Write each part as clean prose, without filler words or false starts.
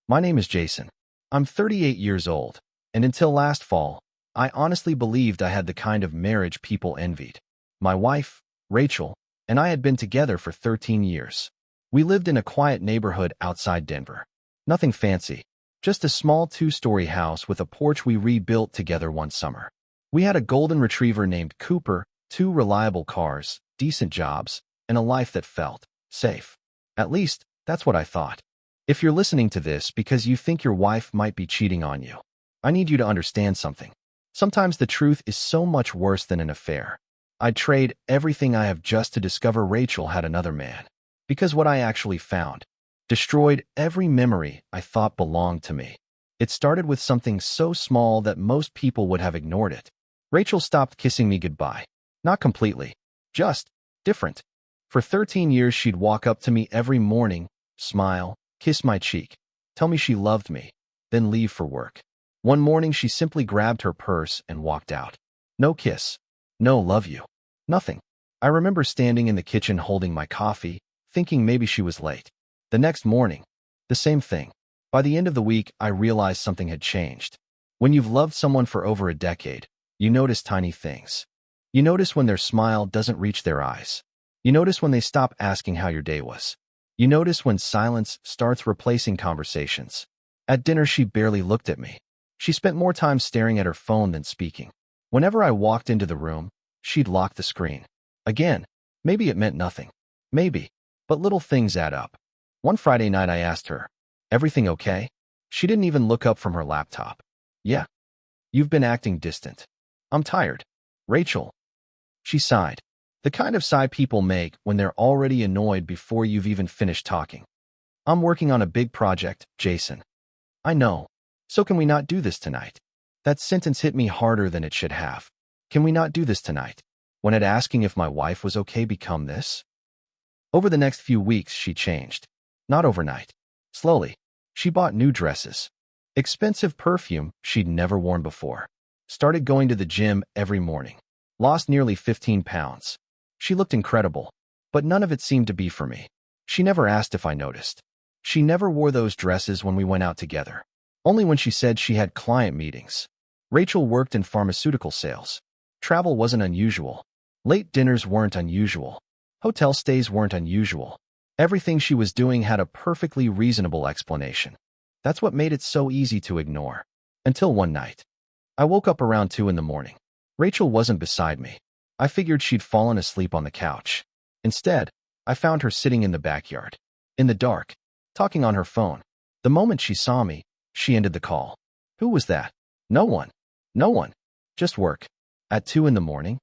My name is Jason. I'm 38 years old, and until last fall, I honestly believed I had the kind of marriage people envied. My wife, Rachel, and I had been together for 13 years. We lived in a quiet neighborhood outside Denver. Nothing fancy, just a small two-story house with a porch we rebuilt together one summer. We had a golden retriever named Cooper, 2 reliable cars, decent jobs, and a life that felt safe. At least, that's what I thought. If you're listening to this because you think your wife might be cheating on you, I need you to understand something. Sometimes the truth is so much worse than an affair. I'd trade everything I have just to discover Rachel had another man. Because what I actually found destroyed every memory I thought belonged to me. It started with something so small that most people would have ignored it. Rachel stopped kissing me goodbye. Not completely, just different. For 13 years, she'd walk up to me every morning, smile, kiss my cheek, tell me she loved me, then leave for work. One morning, she simply grabbed her purse and walked out. No kiss. No love you. Nothing. I remember standing in the kitchen holding my coffee, thinking maybe she was late. The next morning, the same thing. By the end of the week, I realized something had changed. When you've loved someone for over a decade, you notice tiny things. You notice when their smile doesn't reach their eyes. You notice when they stop asking how your day was. You notice when silence starts replacing conversations. At dinner, she barely looked at me. She spent more time staring at her phone than speaking. Whenever I walked into the room, she'd lock the screen. Again, maybe it meant nothing. Maybe. But little things add up. One Friday night, I asked her, "Everything okay?" She didn't even look up from her laptop. "Yeah. You've been acting distant. I'm tired." "Rachel." She sighed. The kind of sigh people make when they're already annoyed before you've even finished talking. "I'm working on a big project, Jason." "I know. So can we not do this tonight?" That sentence hit me harder than it should have. Can we not do this tonight? When had asking if my wife was okay become this? Over the next few weeks, she changed. Not overnight. Slowly. She bought new dresses. Expensive perfume she'd never worn before. Started going to the gym every morning. Lost nearly 15 pounds. She looked incredible, but none of it seemed to be for me. She never asked if I noticed. She never wore those dresses when we went out together. Only when she said she had client meetings. Rachel worked in pharmaceutical sales. Travel wasn't unusual. Late dinners weren't unusual. Hotel stays weren't unusual. Everything she was doing had a perfectly reasonable explanation. That's what made it so easy to ignore. Until one night. I woke up around 2 in the morning. Rachel wasn't beside me. I figured she'd fallen asleep on the couch. Instead, I found her sitting in the backyard. In the dark. Talking on her phone. The moment she saw me, she ended the call. Who was that? No one. No one. Just work. At 2 in the morning?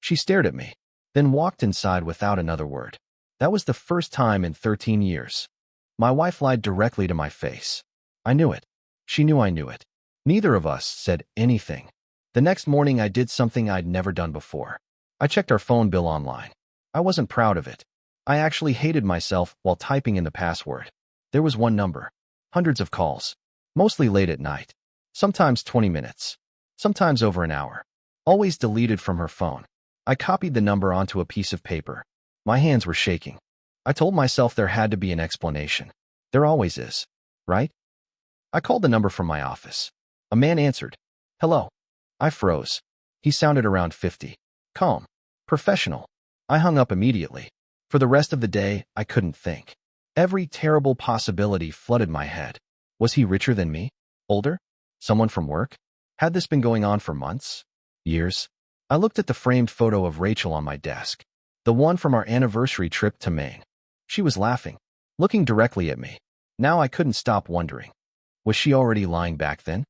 She stared at me, then walked inside without another word. That was the first time in 13 years. My wife lied directly to my face. I knew it. She knew I knew it. Neither of us said anything. The next morning, I did something I'd never done before. I checked our phone bill online. I wasn't proud of it. I actually hated myself while typing in the password. There was one number. Hundreds of calls. Mostly late at night. Sometimes 20 minutes. Sometimes over an hour. Always deleted from her phone. I copied the number onto a piece of paper. My hands were shaking. I told myself there had to be an explanation. There always is, right? I called the number from my office. A man answered. Hello. I froze. He sounded around 50. Calm. Professional. I hung up immediately. For the rest of the day, I couldn't think. Every terrible possibility flooded my head. Was he richer than me? Older? Someone from work? Had this been going on for months? Years? I looked at the framed photo of Rachel on my desk. The one from our anniversary trip to Maine. She was laughing, looking directly at me. Now I couldn't stop wondering. Was she already lying back then?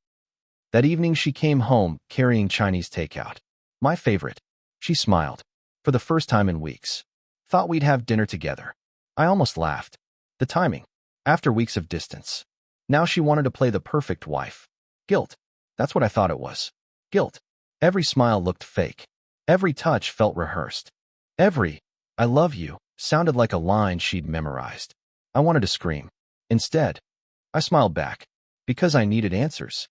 That evening she came home carrying Chinese takeout. My favorite. She smiled. For the first time in weeks. Thought we'd have dinner together. I almost laughed. The timing. After weeks of distance. Now she wanted to play the perfect wife. Guilt. That's what I thought it was. Guilt. Every smile looked fake. Every touch felt rehearsed. Every, I love you, sounded like a line she'd memorized. I wanted to scream. Instead, I smiled back. Because I needed answers.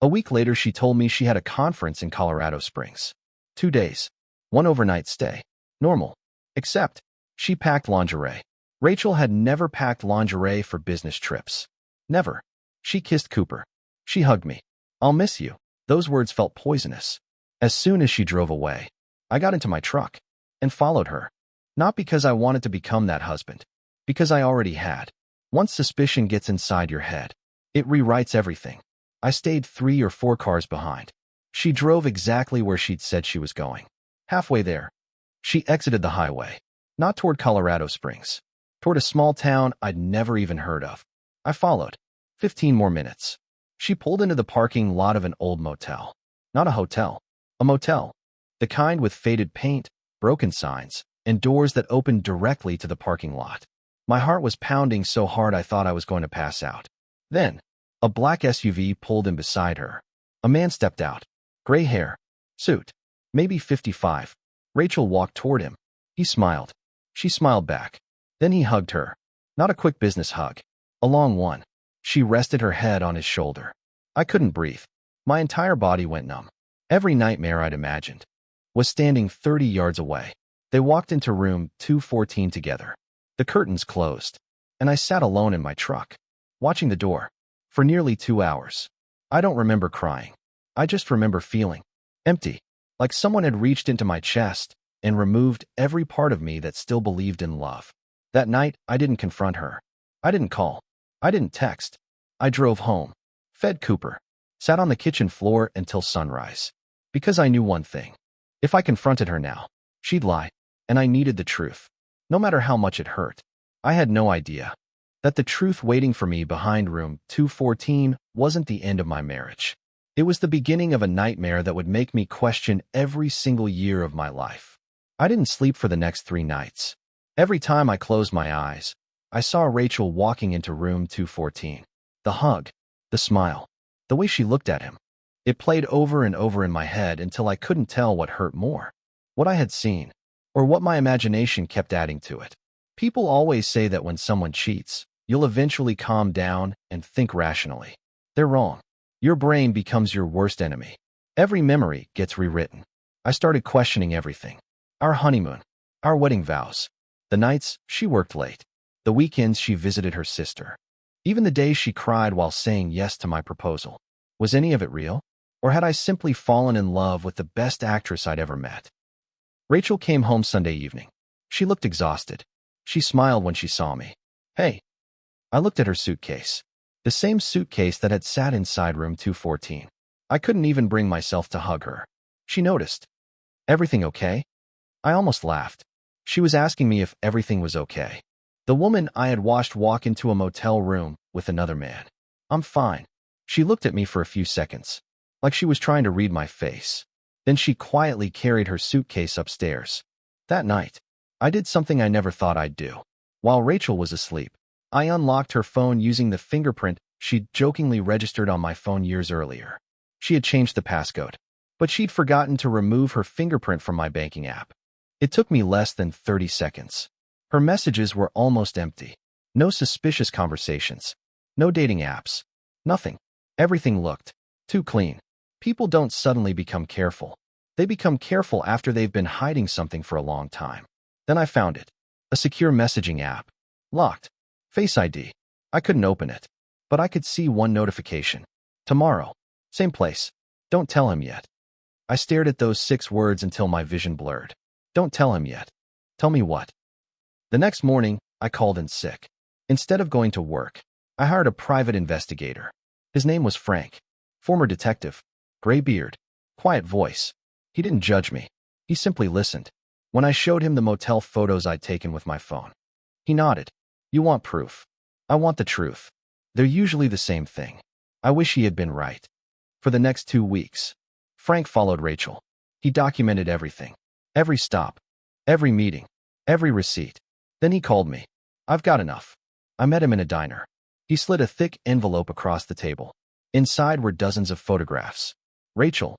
A week later, she told me she had a conference in Colorado Springs. 2 days. 1 overnight stay. Normal. Except, she packed lingerie. Rachel had never packed lingerie for business trips. Never. She kissed Cooper. She hugged me. I'll miss you. Those words felt poisonous. As soon as she drove away, I got into my truck and followed her. Not because I wanted to become that husband, because I already had. Once suspicion gets inside your head, it rewrites everything. I stayed 3 or 4 cars behind. She drove exactly where she'd said she was going. Halfway there, she exited the highway, not toward Colorado Springs, toward a small town I'd never even heard of. I followed. 15 more minutes. She pulled into the parking lot of an old motel. Not a hotel, a motel. The kind with faded paint, broken signs, and doors that opened directly to the parking lot. My heart was pounding so hard I thought I was going to pass out. Then, a black SUV pulled in beside her. A man stepped out. Gray hair. Suit. Maybe 55. Rachel walked toward him. He smiled. She smiled back. Then he hugged her. Not a quick business hug. A long one. She rested her head on his shoulder. I couldn't breathe. My entire body went numb. Every nightmare I'd imagined was standing 30 yards away. They walked into room 214 together. The curtains closed, and I sat alone in my truck, watching the door, for nearly 2 hours. I don't remember crying. I just remember feeling empty, like someone had reached into my chest and removed every part of me that still believed in love. That night, I didn't confront her. I didn't call. I didn't text. I drove home, fed Cooper, sat on the kitchen floor until sunrise. Because I knew one thing. If I confronted her now, she'd lie, and I needed the truth. No matter how much it hurt. I had no idea that the truth waiting for me behind room 214 wasn't the end of my marriage. It was the beginning of a nightmare that would make me question every single year of my life. I didn't sleep for the next 3 nights. Every time I closed my eyes, I saw Rachel walking into room 214. The hug, the smile, the way she looked at him. It played over and over in my head until I couldn't tell what hurt more, what I had seen, or what my imagination kept adding to it. People always say that when someone cheats, you'll eventually calm down and think rationally. They're wrong. Your brain becomes your worst enemy. Every memory gets rewritten. I started questioning everything. Our honeymoon, our wedding vows, the nights she worked late, the weekends she visited her sister, even the days she cried while saying yes to my proposal. Was any of it real? Or had I simply fallen in love with the best actress I'd ever met? Rachel came home Sunday evening. She looked exhausted. She smiled when she saw me. Hey. I looked at her suitcase. The same suitcase that had sat inside room 214. I couldn't even bring myself to hug her. She noticed. Everything okay? I almost laughed. She was asking me if everything was okay. The woman I had watched walk into a motel room with another man. I'm fine. She looked at me for a few seconds, like she was trying to read my face. Then she quietly carried her suitcase upstairs. That night, I did something I never thought I'd do. While Rachel was asleep, I unlocked her phone using the fingerprint she'd jokingly registered on my phone years earlier. She had changed the passcode, but she'd forgotten to remove her fingerprint from my banking app. It took me less than 30 seconds. Her messages were almost empty. No suspicious conversations. No dating apps. Nothing. Everything looked too clean. People don't suddenly become careful. They become careful after they've been hiding something for a long time. Then I found it. A secure messaging app. Locked. Face ID. I couldn't open it, but I could see one notification. Tomorrow. Same place. Don't tell him yet. I stared at those 6 words until my vision blurred. Don't tell him yet. Tell me what? The next morning, I called in sick. Instead of going to work, I hired a private investigator. His name was Frank. Former detective. Gray beard. Quiet voice. He didn't judge me. He simply listened. When I showed him the motel photos I'd taken with my phone, he nodded. You want proof? I want the truth. They're usually the same thing. I wish he had been right. For the next 2 weeks, Frank followed Rachel. He documented everything. Every stop. Every meeting. Every receipt. Then he called me. I've got enough. I met him in a diner. He slid a thick envelope across the table. Inside were dozens of photographs. Rachel,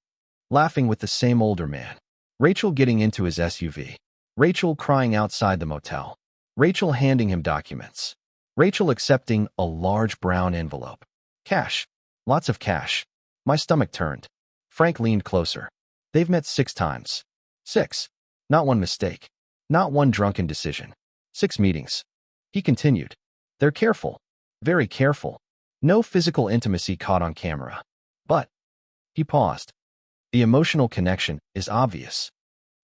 laughing with the same older man. Rachel getting into his SUV. Rachel crying outside the motel. Rachel handing him documents. Rachel accepting a large brown envelope. Cash. Lots of cash. My stomach turned. Frank leaned closer. They've met 6 times. 6. Not one mistake. Not one drunken decision. 6 meetings. He continued. They're careful. Very careful. No physical intimacy caught on camera. But, he paused. The emotional connection is obvious.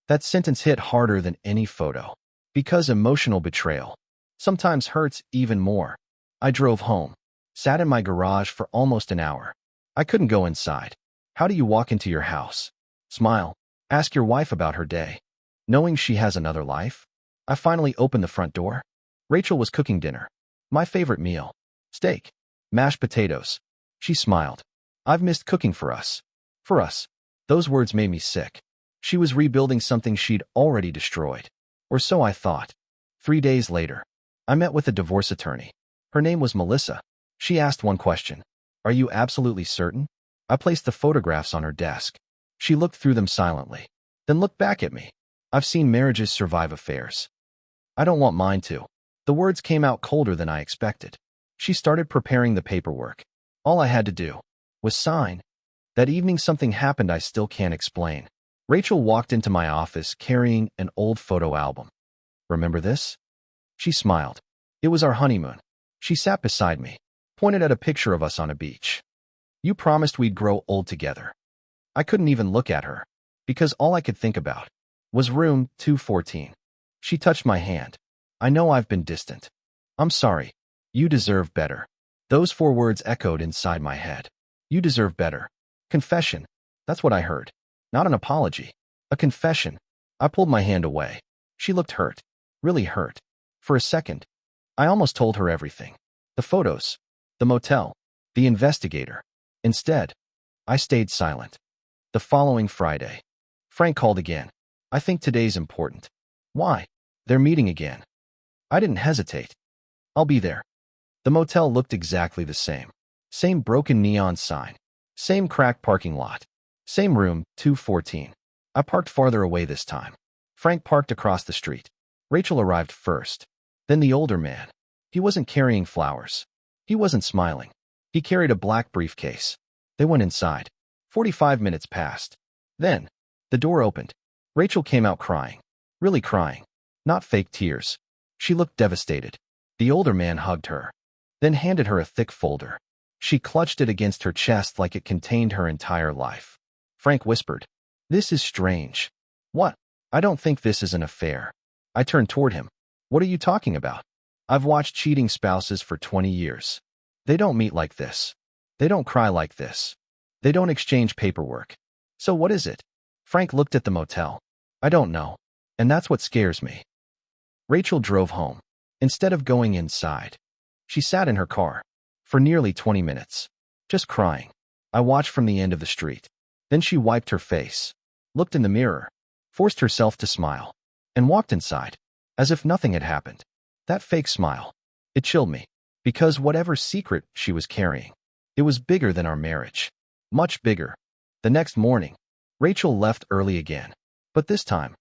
That sentence hit harder than any photo. Because emotional betrayal sometimes hurts even more. I drove home, sat in my garage for almost an hour. I couldn't go inside. How do you walk into your house? Smile. Ask your wife about her day. Knowing she has another life? I finally opened the front door. Rachel was cooking dinner. My favorite meal. Steak. Mashed potatoes. She smiled. I've missed cooking for us. For us. Those words made me sick. She was rebuilding something she'd already destroyed. Or so I thought. 3 days later, I met with a divorce attorney. Her name was Melissa. She asked one question. Are you absolutely certain? I placed the photographs on her desk. She looked through them silently, then looked back at me. I've seen marriages survive affairs. I don't want mine to. The words came out colder than I expected. She started preparing the paperwork. All I had to do was sign. That evening something happened I still can't explain. Rachel walked into my office carrying an old photo album. Remember this? She smiled. It was our honeymoon. She sat beside me, pointed at a picture of us on a beach. You promised we'd grow old together. I couldn't even look at her, because all I could think about was room 214. She touched my hand. I know I've been distant. I'm sorry. You deserve better. Those 4 words echoed inside my head. You deserve better. Confession. That's what I heard. Not an apology. A confession. I pulled my hand away. She looked hurt. Really hurt. For a second, I almost told her everything. The photos. The motel. The investigator. Instead, I stayed silent. The following Friday, Frank called again. I think today's important. Why? They're meeting again. I didn't hesitate. I'll be there. The motel looked exactly the same. Same broken neon sign. Same cracked parking lot. Same room, 214. I parked farther away this time. Frank parked across the street. Rachel arrived first. Then the older man. He wasn't carrying flowers. He wasn't smiling. He carried a black briefcase. They went inside. 45 minutes passed. Then, the door opened. Rachel came out crying. Really crying. Not fake tears. She looked devastated. The older man hugged her, then handed her a thick folder. She clutched it against her chest like it contained her entire life. Frank whispered, "This is strange." "What?" "I don't think this is an affair." I turned toward him. "What are you talking about?" "I've watched cheating spouses for 20 years. They don't meet like this. They don't cry like this. They don't exchange paperwork. So what is it?" Frank looked at the motel. "I don't know. And that's what scares me." Rachel drove home. Instead of going inside, she sat in her car for nearly 20 minutes, just crying. I watched from the end of the street. Then she wiped her face, looked in the mirror, forced herself to smile, and walked inside, as if nothing had happened. That fake smile, it chilled me, because whatever secret she was carrying, it was bigger than our marriage. Much bigger. The next morning, Rachel left early again. But this time,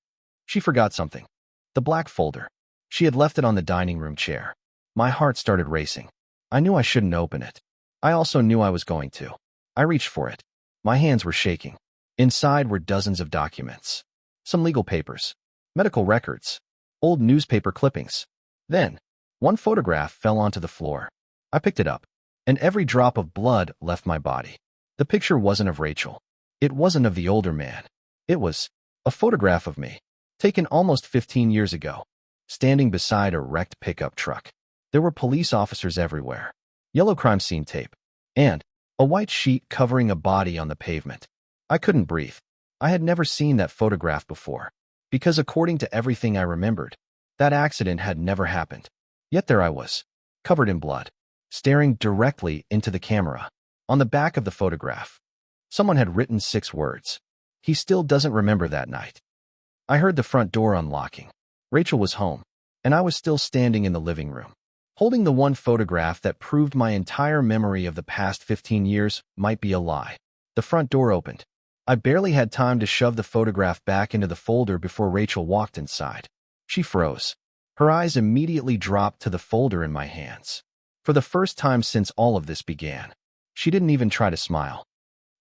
she forgot something. The black folder. She had left it on the dining room chair. My heart started racing. I knew I shouldn't open it. I also knew I was going to. I reached for it. My hands were shaking. Inside were dozens of documents. Some legal papers, medical records, old newspaper clippings. Then, one photograph fell onto the floor. I picked it up, and every drop of blood left my body. The picture wasn't of Rachel. It wasn't of the older man. It was a photograph of me, taken almost 15 years ago, standing beside a wrecked pickup truck. There were police officers everywhere, yellow crime scene tape, and a white sheet covering a body on the pavement. I couldn't breathe. I had never seen that photograph before, because according to everything I remembered, that accident had never happened. Yet there I was, covered in blood, staring directly into the camera. On the back of the photograph, someone had written 6 words. He still doesn't remember that night. I heard the front door unlocking. Rachel was home, and I was still standing in the living room, holding the one photograph that proved my entire memory of the past 15 years might be a lie. The front door opened. I barely had time to shove the photograph back into the folder before Rachel walked inside. She froze. Her eyes immediately dropped to the folder in my hands. For the first time since all of this began, she didn't even try to smile.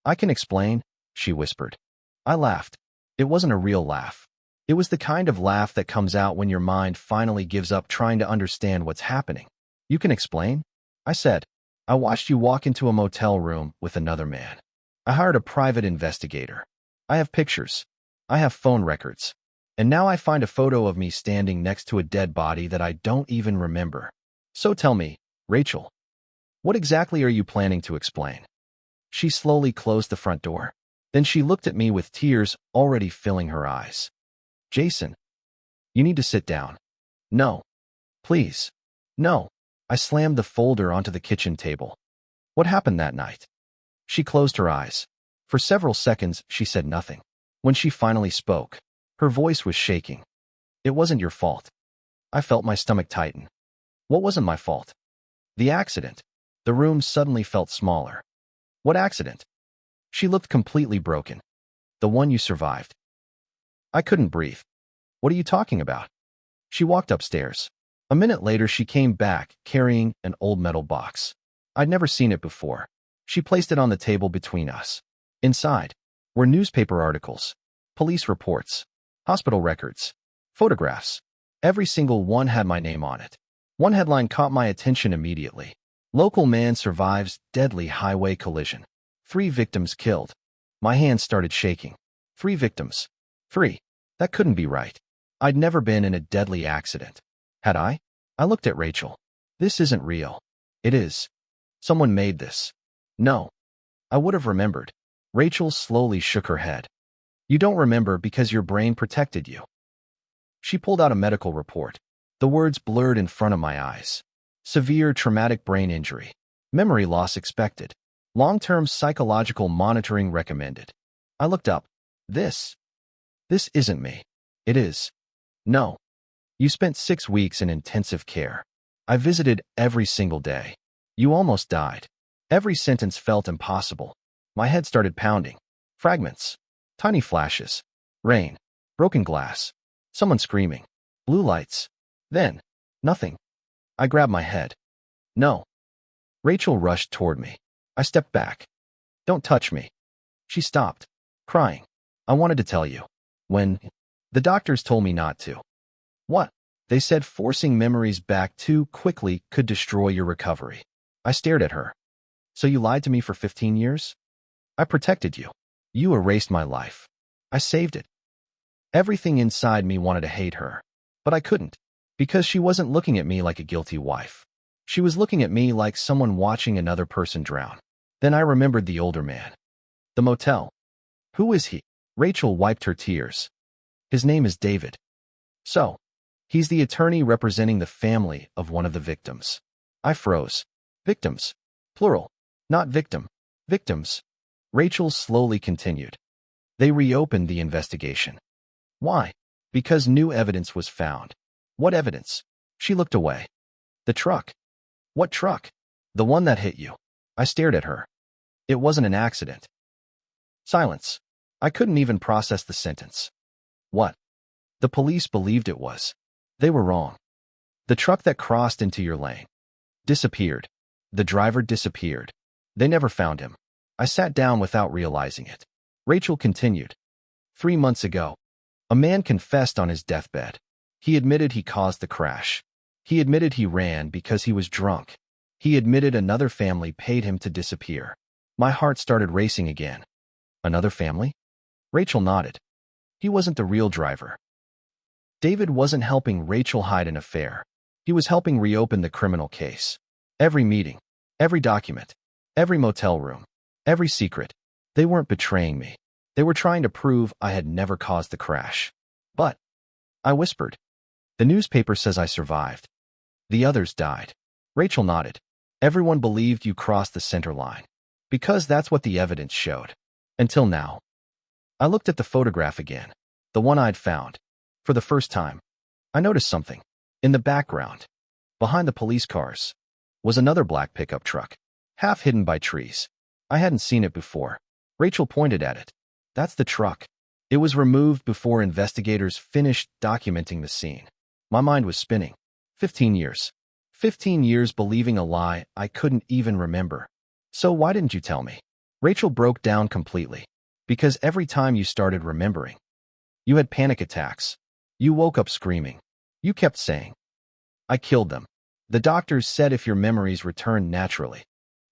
"I can explain," she whispered. I laughed. It wasn't a real laugh. It was the kind of laugh that comes out when your mind finally gives up trying to understand what's happening. "You can explain?" I said. I watched you walk into a motel room with another man. I hired a private investigator. I have pictures. I have phone records. And now I find a photo of me standing next to a dead body that I don't even remember. So tell me, Rachel, what exactly are you planning to explain? She slowly closed the front door. Then she looked at me with tears already filling her eyes. Jason, you need to sit down. No. Please. No. I slammed the folder onto the kitchen table. What happened that night? She closed her eyes. For several seconds, she said nothing. When she finally spoke, her voice was shaking. It wasn't your fault. I felt my stomach tighten. What wasn't my fault? The accident. The room suddenly felt smaller. What accident? She looked completely broken. The one you survived. I couldn't breathe. What are you talking about? She walked upstairs. A minute later, she came back, carrying an old metal box. I'd never seen it before. She placed it on the table between us. Inside were newspaper articles, police reports, hospital records, photographs. Every single one had my name on it. One headline caught my attention immediately. Local man survives deadly highway collision. 3 victims killed. My hands started shaking. 3 victims. 3. That couldn't be right. I'd never been in a deadly accident. Had I? I looked at Rachel. This isn't real. It is. Someone made this. No. I would have remembered. Rachel slowly shook her head. You don't remember because your brain protected you. She pulled out a medical report. The words blurred in front of my eyes. Severe traumatic brain injury. Memory loss expected. Long-term psychological monitoring recommended. I looked up. This isn't me. It is. No. You spent 6 weeks in intensive care. I visited every single day. You almost died. Every sentence felt impossible. My head started pounding. Fragments. Tiny flashes. Rain. Broken glass. Someone screaming. Blue lights. Then, nothing. I grabbed my head. No. Rachel rushed toward me. I stepped back. Don't touch me. She stopped, crying. I wanted to tell you. When the doctors told me not to. What? They said forcing memories back too quickly could destroy your recovery. I stared at her. So you lied to me for 15 years? I protected you. You erased my life. I saved it. Everything inside me wanted to hate her. But I couldn't. Because she wasn't looking at me like a guilty wife. She was looking at me like someone watching another person drown. Then I remembered the older man. The motel. Who is he? Rachel wiped her tears. His name is David. So, he's the attorney representing the family of one of the victims. I froze. Victims. Plural. Not victim. Victims. Rachel slowly continued. They reopened the investigation. Why? Because new evidence was found. What evidence? She looked away. The truck. What truck? The one that hit you. I stared at her. It wasn't an accident. Silence. I couldn't even process the sentence. What? The police believed it was. They were wrong. The truck that crossed into your lane disappeared. The driver disappeared. They never found him. I sat down without realizing it. Rachel continued. 3 months ago, a man confessed on his deathbed. He admitted he caused the crash. He admitted he ran because he was drunk. He admitted another family paid him to disappear. My heart started racing again. Another family? Rachel nodded. He wasn't the real driver. David wasn't helping Rachel hide an affair. He was helping reopen the criminal case. Every meeting, every document, every motel room, every secret. They weren't betraying me. They were trying to prove I had never caused the crash. But, I whispered, the newspaper says I survived. The others died. Rachel nodded. Everyone believed you crossed the center line. Because that's what the evidence showed. Until now. I looked at the photograph again. The one I'd found. For the first time. I noticed something. In the background, behind the police cars, was another black pickup truck, half hidden by trees. I hadn't seen it before. Rachel pointed at it. That's the truck. It was removed before investigators finished documenting the scene. My mind was spinning. 15 years. 15 years believing a lie I couldn't even remember. So why didn't you tell me? Rachel broke down completely. Because every time you started remembering, you had panic attacks. You woke up screaming. You kept saying, I killed them. The doctors said if your memories returned naturally,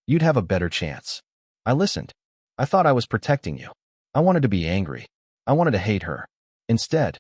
you'd have a better chance. I listened. I thought I was protecting you. I wanted to be angry. I wanted to hate her. Instead,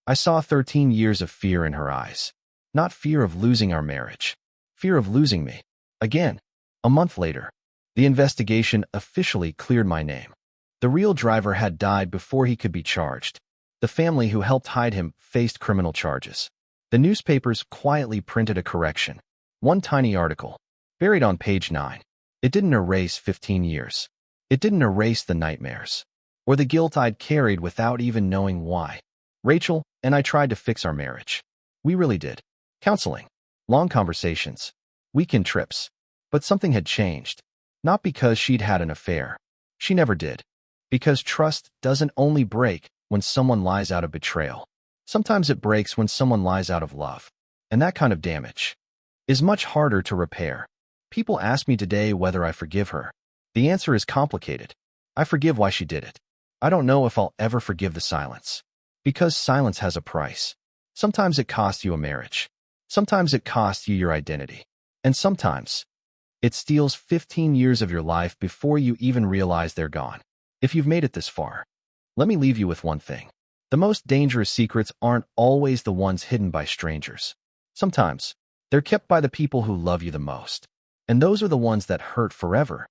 I saw 13 years of fear in her eyes. Not fear of losing our marriage. Fear of losing me. Again. A month later, the investigation officially cleared my name. The real driver had died before he could be charged. The family who helped hide him faced criminal charges. The newspapers quietly printed a correction. One tiny article, buried on page 9. It didn't erase 15 years. It didn't erase the nightmares, or the guilt I'd carried without even knowing why. Rachel and I tried to fix our marriage. We really did. Counseling, long conversations, weekend trips. But something had changed. Not because she'd had an affair. She never did. Because trust doesn't only break when someone lies out of betrayal. Sometimes it breaks when someone lies out of love. And that kind of damage is much harder to repair. People ask me today whether I forgive her. The answer is complicated. I forgive why she did it. I don't know if I'll ever forgive the silence. Because silence has a price. Sometimes it costs you a marriage. Sometimes it costs you your identity. And sometimes it steals 15 years of your life before you even realize they're gone. If you've made it this far, let me leave you with one thing. The most dangerous secrets aren't always the ones hidden by strangers. Sometimes they're kept by the people who love you the most. And those are the ones that hurt forever.